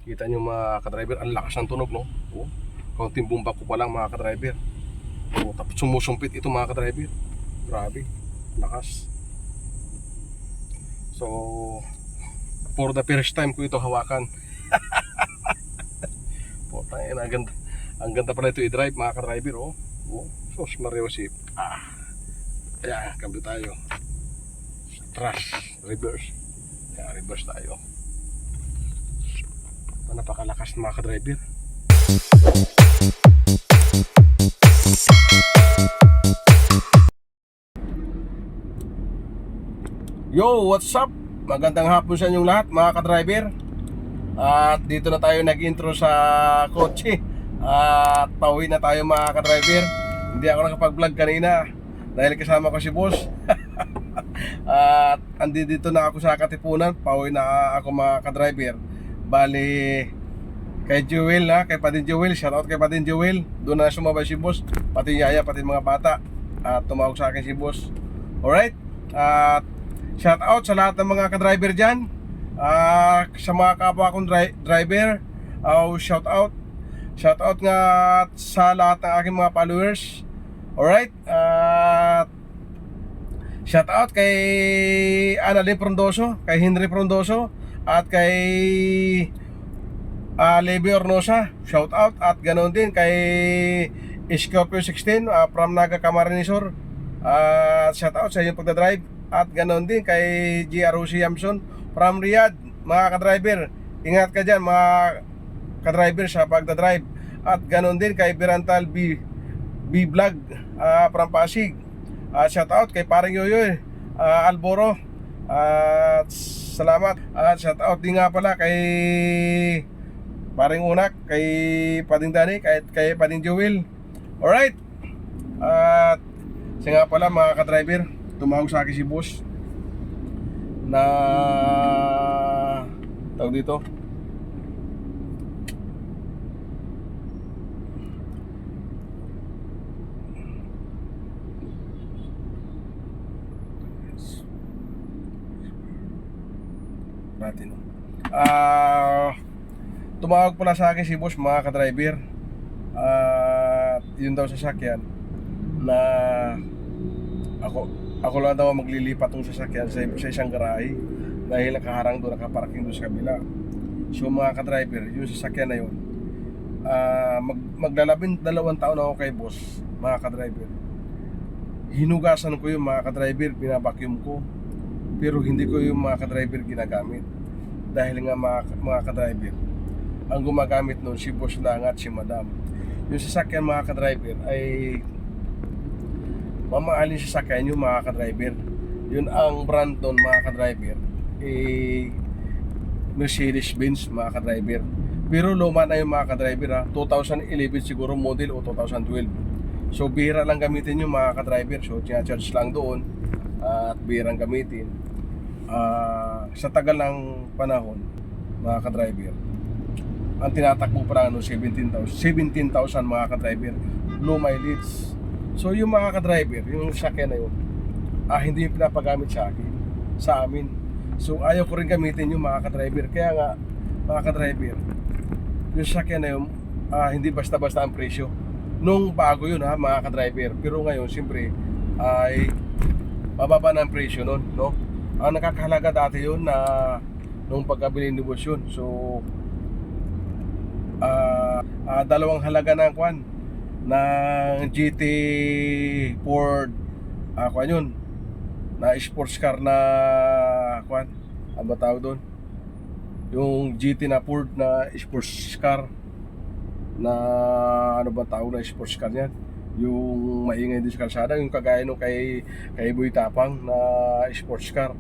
Kita nyo mga ka-driver, ang lakas ng tunog, no? Oh, kaunting bumba ko pa lang mga ka-driver. Oh, tapos sumusumpit ito mga ka-driver. Grabe, lakas. So, for the first time ko ito hawakan. Oh, tayo na, ang ganda pala ito i-drive mga ka-driver, oh. Oh, sos mariosip. Ayan, cambio tayo. Thrust, reverse. Ayan, reverse tayo. Napakalakas ng mga ka-driver. Yo, what's up? Magandang hapon sa inyong lahat mga ka-driver. At dito na tayo nag-intro sa kotse. At pauwi na tayo mga ka-driver. Hindi ako nakapag-vlog kanina dahil kasama ko si boss. At andito na ako sa Katipunan. Pauwi na ako mga ka-driver. Bali kay Jewel ha, kay Padin Jewel, shout out kay Padin Jewel. Doon na sumabay si boss, pati yaya, pati mga bata. At tumawag sa akin si boss. Alright. At shout out sa lahat ng mga ka-driver dyan. Sa mga kapwa kong driver, shout out. Shout out nga sa lahat ng aking mga followers. Alright. Shout out kay Annalyn Frondoso, kay Henry Frondoso, at kay Levi Ornosa, shout out. At ganoon din kay Scorpio 16 from Naga Camarinesor, shout out sa inyong pagdadrive. At ganoon din kay GROC Yamson from Riyadh. Mga ka-driver, ingat ka dyan mga ka-driver sa pagdadrive. At ganoon din kay Birantal B-Vlog from Pasig. Shout out kay Parang Yoyoy Alboro, salamat. At shout out din nga pala kay Paring Unak, kay Pading Dani, kay Pading Joel. Alright. At siya nga pala mga ka-driver, tumawag sa akin si boss na tawag dito, natin tumawag pala sa akin si boss mga ka-driver. Yun daw sasakyan na ako lang daw maglilipat ng sasakyan sa isang garahe dahil nakaharang doon, nakaparking doon sa kabila. So mga ka-driver, yung sasakyan na yun, maglalabing 2 taon na ako kay boss mga ka-driver. Hinugasan ko yung mga ka-driver, binabacuum ko, pero hindi ko yung mga ka-driver ginagamit dahil nga mga ka-driver, ang gumagamit nun si boss lang at si madam. Yung sasakyan mga ka-driver ay mamaalin sasakyan yung mga ka-driver. Yun ang brand nun mga ka-driver, Mercedes-Benz mga ka-driver. Pero luma na yung mga ka-driver ha, 2011 siguro model o 2012. So bihira lang gamitin yung mga ka-driver. So charge lang doon at bihirang gamitin. Sa tagal ng panahon mga ka-driver, ang tinatakbo pa lang 17,000 mga ka-driver, low mileage. So yung mga ka-driver, yung sasakyan na yun, hindi yung pinapagamit sa amin. So ayaw ko rin gamitin yung mga ka-driver. Kaya nga mga ka-driver, yung sasakyan na yun, hindi basta-basta ang presyo. Nung bago yun ha mga ka-driver, pero ngayon siyempre ay bababa na ang presyo nun, no? Ang nakakahalaga dati yun na nung pagkabili ni boss yun. So dalawang halaga ng kwan ng GT Ford, kwan yun, na sports car na kwan, ano ba tawag doon, yung GT na Ford na sports car na ano ba tawag na sports car yan, yung maingay din sa kalsada, yung kagaya nung kay Boy Tapang na sports car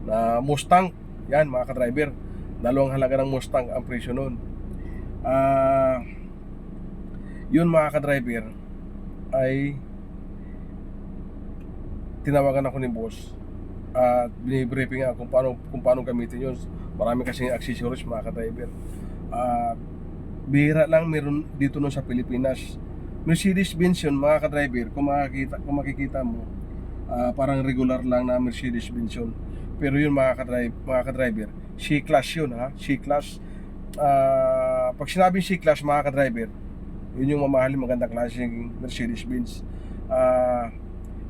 na Mustang. Yan mga ka-driver, dalawang halaga ng Mustang ang presyo nun. Yun mga ka-driver ay tinawagan ako ni boss at binibriefing ako kung paano gamitin yun. Marami kasing accessories mga ka-driver. Bihira lang meron dito nun sa Pilipinas. Mercedes-Benz yun mga ka-driver. Kung makikita mo, parang regular lang na Mercedes-Benz yun. Pero yun mga ka-driver, C-Class yun ha, C-Class. pag sinabing C-Class mga ka-driver, yun yung mamahalin magandang klaseng Mercedes-Benz.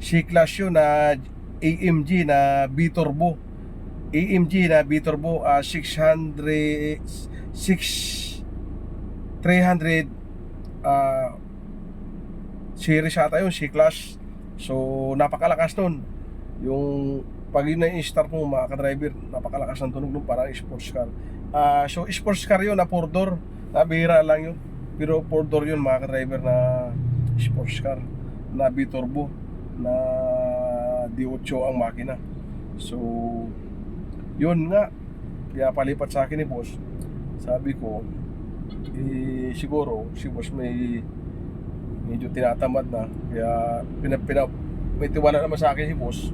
C-Class yun na AMG na B-Turbo. AMG na B-Turbo, 300 series ata yun, C-Class. So napakalakas nun. Yung pag yun na-start mo mga ka-driver, napakalakas ng tunog nun, parang sports car. So sports car yun na 4-door, nabihira lang yun. Pero 4-door yun mga ka-driver na sports car na B-Turbo na D8 ang makina. So yun nga, kaya palipat sa akin ni boss. Sabi ko, siguro si boss may medyo tinatamad na, kaya may tiwala naman sa akin si boss.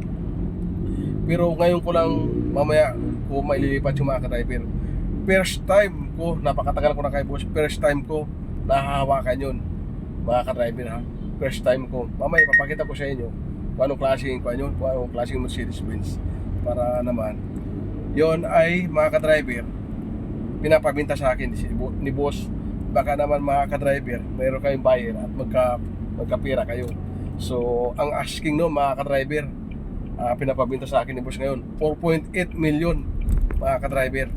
Pero ngayon ko lang, mamaya ko maililipat yung mga ka-driver. First time ko, napakatagal ko na kay boss, first time ko nahahawakan yun mga ka-driver ha. First time ko, mamaya papakita ko sa inyo kung anong klaseng Mercedes-Benz, para naman yon ay mga ka-driver pinapabinta sa akin ni boss. Baka naman mga ka-driver mayroon kayong buyer at magkapira kayo. So ang asking no mga ka-driver, pinapabinta sa akin ni boss ngayon 4.8 million mga ka-driver.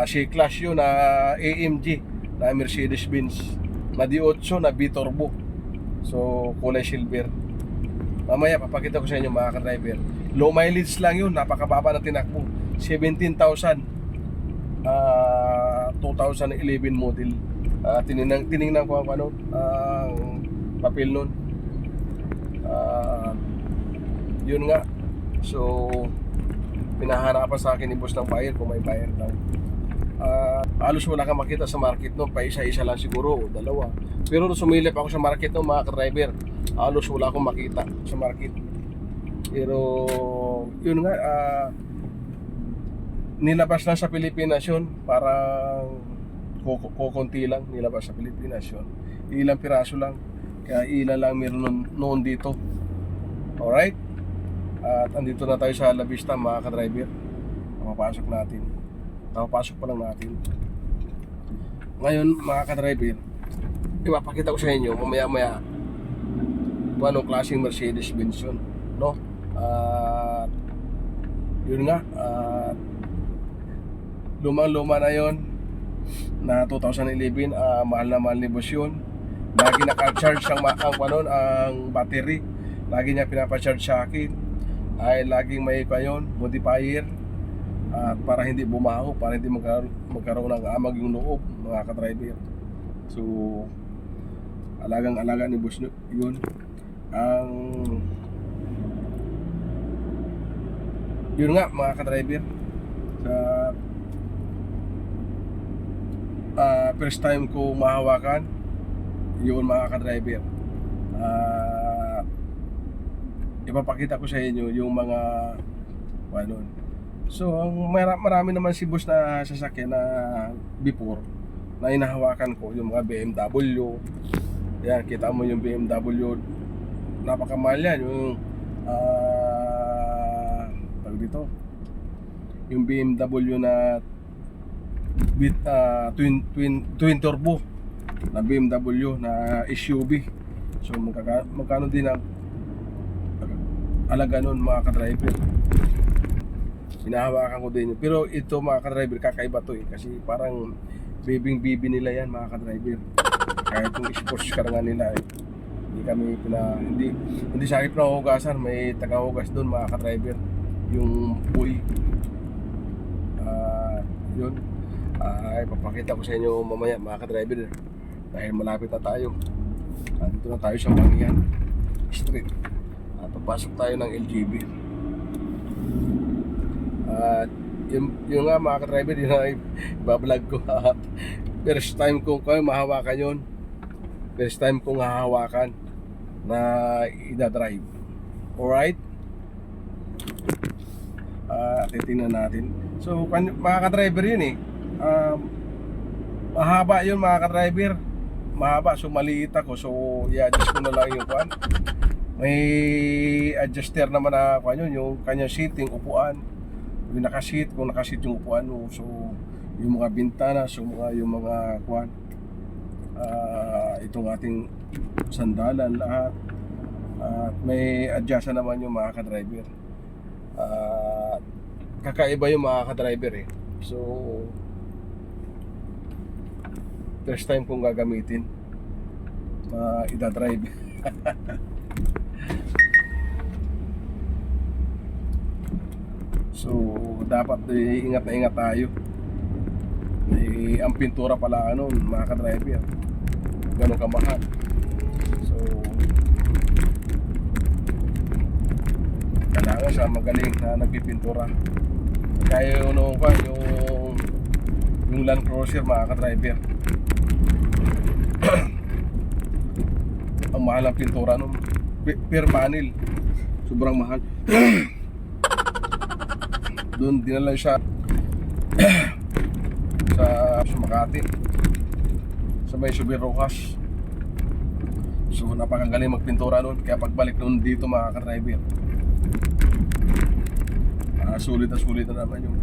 C-Class yun na AMG na Mercedes-Benz na D8 na B-Turbo. So kulay silver. Mamaya papakita ko sa inyo mga ka-driver. Low mileage lang yun, napakababa ng tinakbo, 17,000. 2011 model. Tiningnan ko ang papel nun. Yun nga. So pinahanapan sa akin ni boss ng buyer kung may buyer daw. Halos wala kang makita sa market no, pa isa-isa lang siguro o dalawa. Pero nung sumilip ako sa market no mga ka-driver, halos wala akong makita sa market. Pero yun nga, nilabas lang sa Pilipinas yun, parang kukunti lang nilabas sa Pilipinas yun. Ilang piraso lang, kaya ilan lang meron noon dito. Alright? At andito na tayo sa La Vista mga ka-driver. Papasok natin. Papasok pa lang natin. Ngayon mga ka-driver, ipapakita ko sa inyo mamaya-maya kung anong klaseng Mercedes-Benz yun, no? Yun nga, lumang-luma na yon na 2011. Mahal na mahal ni boss yun. Lagi naka-charge ang battery. Lagi niya pinapa-charge sa akin. Ay laging may modifier, at para hindi bumaho, para hindi magkaroon ng amag yung loob mga ka-driver. So alagang-alaga ni boss yun. Yun nga mga ka-driver, sa first time ko mahawakan yun mga ka-driver. Ipapakita ko sa inyo yung mga so marami naman si boss na sasakyan na before na inahawakan ko, yung mga BMW. Yan, kita mo yung BMW, napakamahal yan. Yung dito, yung BMW na twin turbo na BMW na SUV. So magkano din ang alaga nun mga ka-driver. Hinahawakan ko din. Pero ito mga ka-driver, kakaiba to kasi parang bibing-bibi nila yan mga ka-driver. Kahit yung sports car nga nila hindi sa akin pinahugasan, may tagahugas doon mga ka-driver, yung puy. Yun, papakita ko sa inyo mamaya mga ka-driver, dahil malapit na tayo. Dito na tayo sa Mangyan Street. Papasok tayo ng LGB. Yung nga mga ka-driver, yun na ibablog ko. First time kong mahawakan yun. First time kong hahawakan na ida-drive. Alright? Titingnan natin. So mga ka-driver yun mahaba yun mga ka-driver. Mahaba, so maliit ako. So i-adjust ko na lang yung kwan. May adjuster naman na kwan yun, yung kanyang seating, upuan. Yung nakaseat, kung nakaseat yung upuan mo. So yung mga bintana, yung mga kwan, itong ating sandalan lahat. At may adjustan naman yung mga ka-driver. Kakaiba yung mga ka-driver eh. So first time kong gagamitin ida-drive. So dapat ingat na ingat tayo. Ang pintura pala ano, mga ka-driver, ganun kamahal. So kailangan siya magaling na nagpipintura. Kaya yung ano pa, yung Land Cruiser, mga ka-driver. Ang mahal ang pintura nun, per panel, sobrang mahal. Doon dinala siya sa Makati, sa may Subir Rojas. So napakagaling magpintura nun. Kaya pagbalik nun dito, mga ka-driver, sulit na naman yung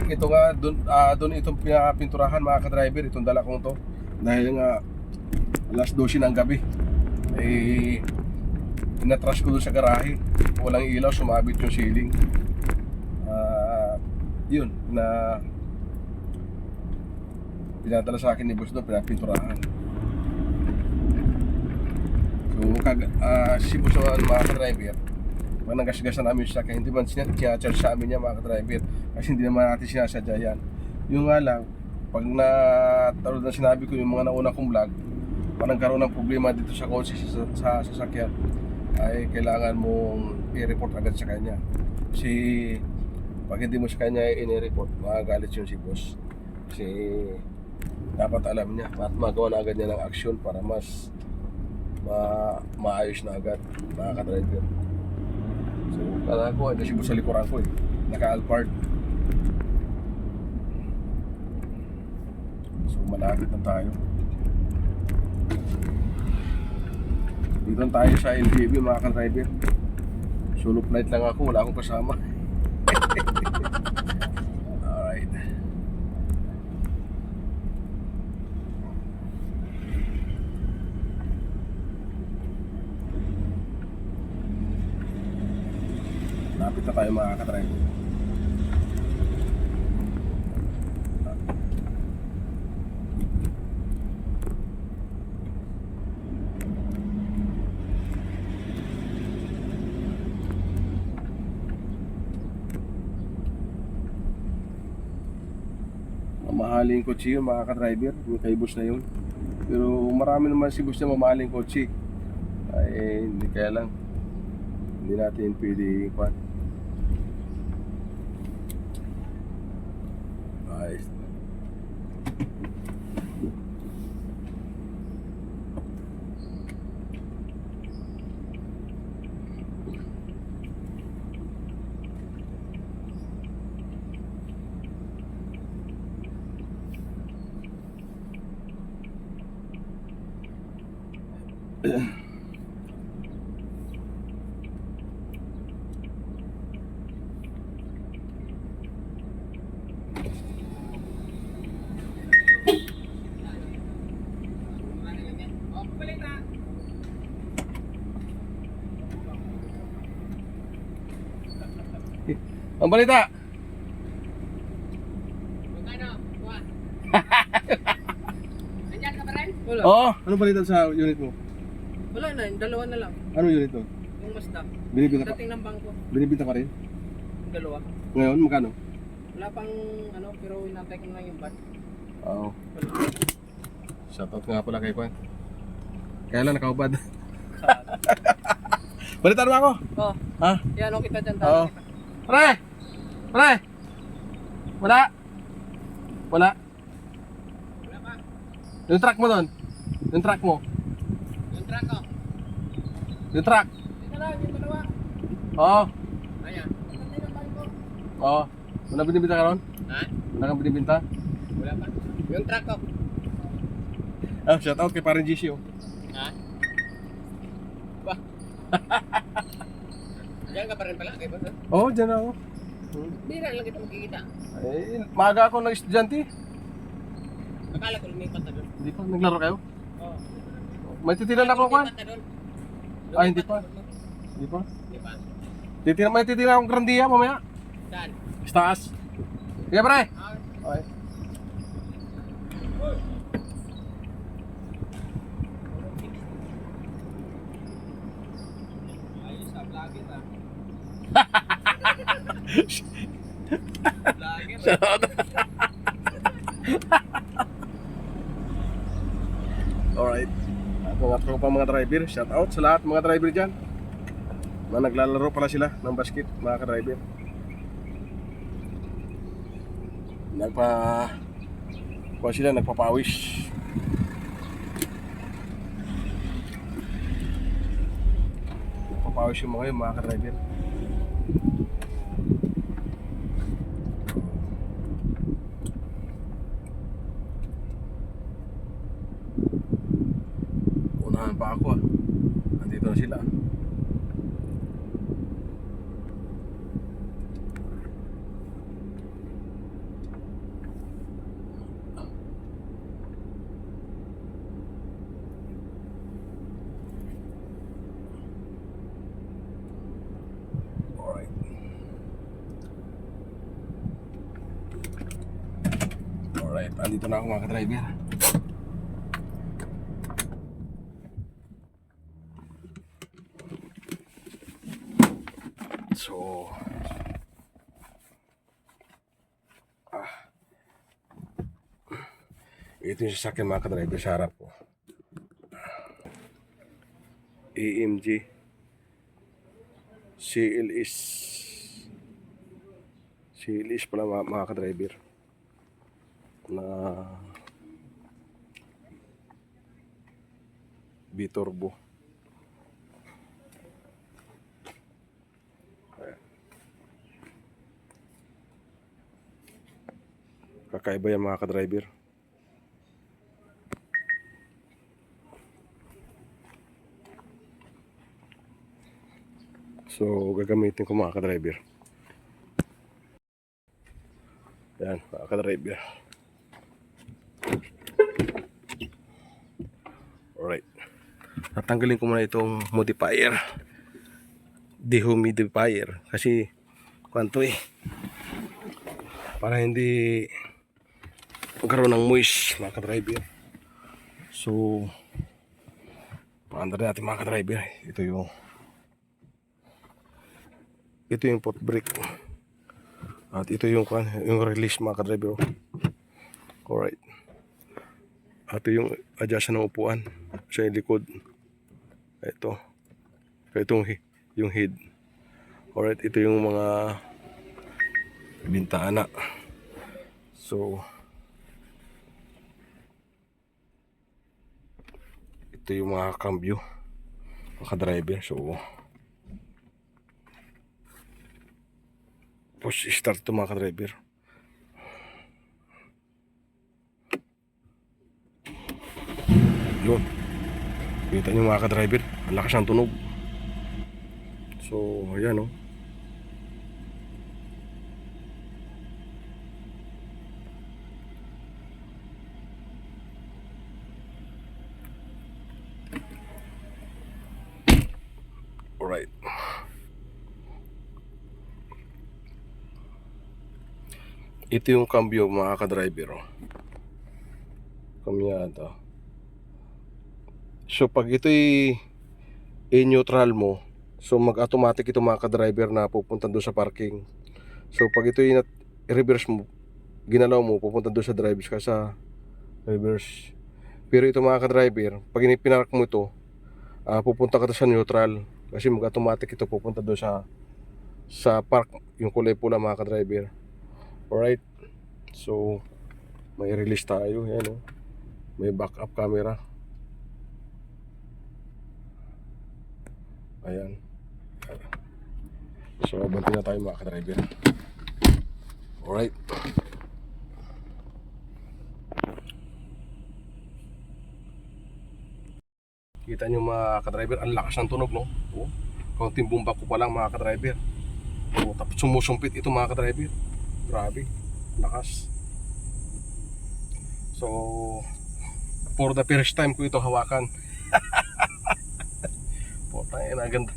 ito nga. Doon itong pinapinturahan, mga ka-driver, itong dala kong to. Dahil nga alas 12 ng gabi, inatras ko doon sa garahe, walang ilaw, sumabit yung ceiling. Yun na pinadala sa akin ni boss doon, pinapinturahan. So si boss naman, mga ka-driver, pag nagasgasan namin siya, kaya hindi man sinacharge sa amin niya, mga ka-driver, kasi hindi naman natin sinasadya yan. Yung nga lang, pag tulad na sinabi ko yung mga nauna kong vlog, pag nagkaroon ng problema dito sa kotse, sa sasakyan, ay kailangan mong i-report agad sa kanya. Kasi pag hindi mo sa kanya i-report, magagalit yun si boss. Kasi dapat alam niya at magawa na agad niya ng action para mas maayos na agad, mga ka-driver. So kala ko, ito si boss sa likuran ko naka-Alphard. So malapit na tayo. Dito tayo sa LGB, mga ka-driver. Solo flight lang ako, wala akong kasama. Alright. Lapit na tayo, mga ka-driver. Mamahaling kotse yun, mga ka-driver, yung kay boss na yun. Pero marami naman si boss na mamahaling kotse. Ay hindi, kaya lang hindi natin pwede kwan. Ayos. Ang balita. Magkano? Kuha. Nandiyan ka pa rin? Wala. Oo, anong balita sa unit mo? Wala na, yung dalawa na lang. Anong unit mo? Yung Mazda. Binibenta pa? Dating ng bangko. Binibenta pa rin? Yung dalawa. Ngayon, magkano? Wala pang ano, pero inantay ko na lang yung ban. Oo. Shoutout nga pala kay Kwan. Kaya lang nakahubad. Balitaan mo ako? Oh, Ha? yan o kita dyan. Oo. Kita. Pre! Pre! Wala? Wala? Wala pa. Yung truck mo doon? Yung truck mo? Yung truck ko. Yung truck? Ito lang, yung dalawa. Oo. Ayan. Inantay ng bangko. Oo. Wala binibinta ka ron? Ha? Wala kang binibinta? Wala pa. Yung truck ko. Ah, shoutout kay parang GC oh. Ha? Ba? Diyan ka pa rin pala, kay boss. Oo, dyan ako. Bira lang kita makikita. Eh, maaga ako ng estudyante. Akala ko lumipat na doon. Hindi pa, naglaro kayo? Oo. May titiran ako, Kwan. Lumipat na doon. Ah, hindi pa. Lumipat na doon. Hindi pa. Di ba? May titiran akong grandiya mamaya. Saan? Taas. Sige, pre. Ah, Okay. ayos sa vlogger ah. Vlogger. Alright. At mga tropa mga driver, shout out sa lahat mga driver dyan. Na naglalaro pala sila ng basket, mga ka-driver. Kuha sila, nagpapawis. Nagpapawis yung mga yun, mga ka-driver. Unahan pa ako ah. Andito na sila. Alright. Alright, andito na ako mga ka-driver. So, ito yung sasakyan mga ka-driver sa harap ko. AMG CLS CLS pala mga ka-driver na biturbo. Kakaiba yan mga ka-driver. So gagamitin ko mga ka-driver. Yan mga ka-driver. Alright. Tatanggalin ko muna itong modifier, dehumidifier, kasi kwanto eh, para hindi magkaroon ng moist mga ka-driver. So paandar natin mga ka-driver. Ito yung pot brake at ito yung release mga ka-driver. Alright. Ito yung adjust ng upuan sa likod. Ito yung head. Alright, ito yung mga bintana. So ito yung mga cambio mga ka-driver. So push start to mga ka-driver. Yun, kita nyo mga ka-driver, ang lakas ng tunog. So ayan o. Alright. Ito yung cambio mga ka-driver oh. Kamyada. So pag ito'y i-neutral mo, so mag-automatic ito mga ka-driver na pupunta doon sa parking. So pag ito'y i-reverse mo, ginalaw mo, pupunta doon sa drive ka sa reverse. Pero ito mga ka-driver, pag pinark mo ito, pupunta ka sa neutral, kasi mag-automatic ito pupunta doon sa park, yung kulay pula mga ka-driver. Alright. So may release tayo. Yan, oh. May backup camera. Ayan. So banti na tayo mga ka-driver. Alright. Kita nyo mga ka-driver, ang lakas ng tunog no. Oh, kaunting bumba ko pa lang mga ka-driver. Oh, tapos sumusumpit ito mga ka-driver. Grabe, lakas. So, for the first time ko ito hawakan. Puta, ang ganda.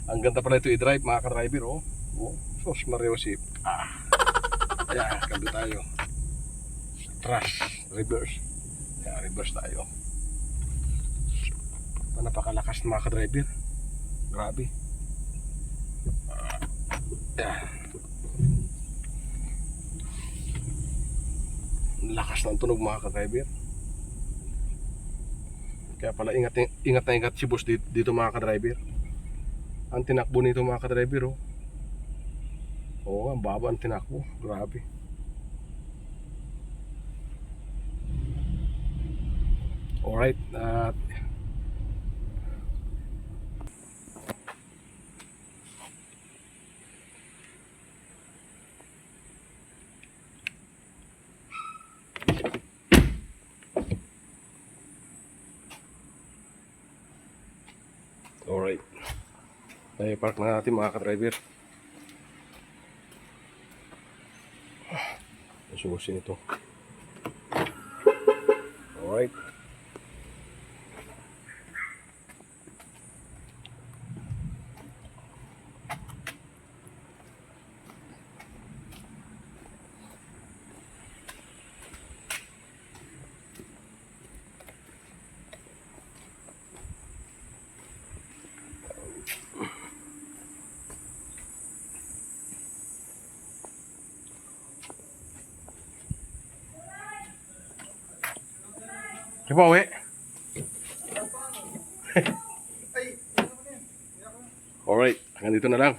Ang ganda pala ito i-drive mga ka-driver, oh. Oh, sos mariosip. Ayan, kambi tayo. Thrust, reverse. Ayan, reverse tayo. Napakalakas ng mga ka-driver. Grabe. Ayan. Lakas ng tunog mga ka-driver. Kaya pala ingat na ingat si boss dito mga ka-driver. Ang tinakbo nito mga ka-driver, oh. Oo, ang baba ang tinakbo. Grabe. Alright, at alright. Ay, park na natin mga ka-driver. Sususin ito. Alright. Diba, uwi? Alright, hanggang dito na lang.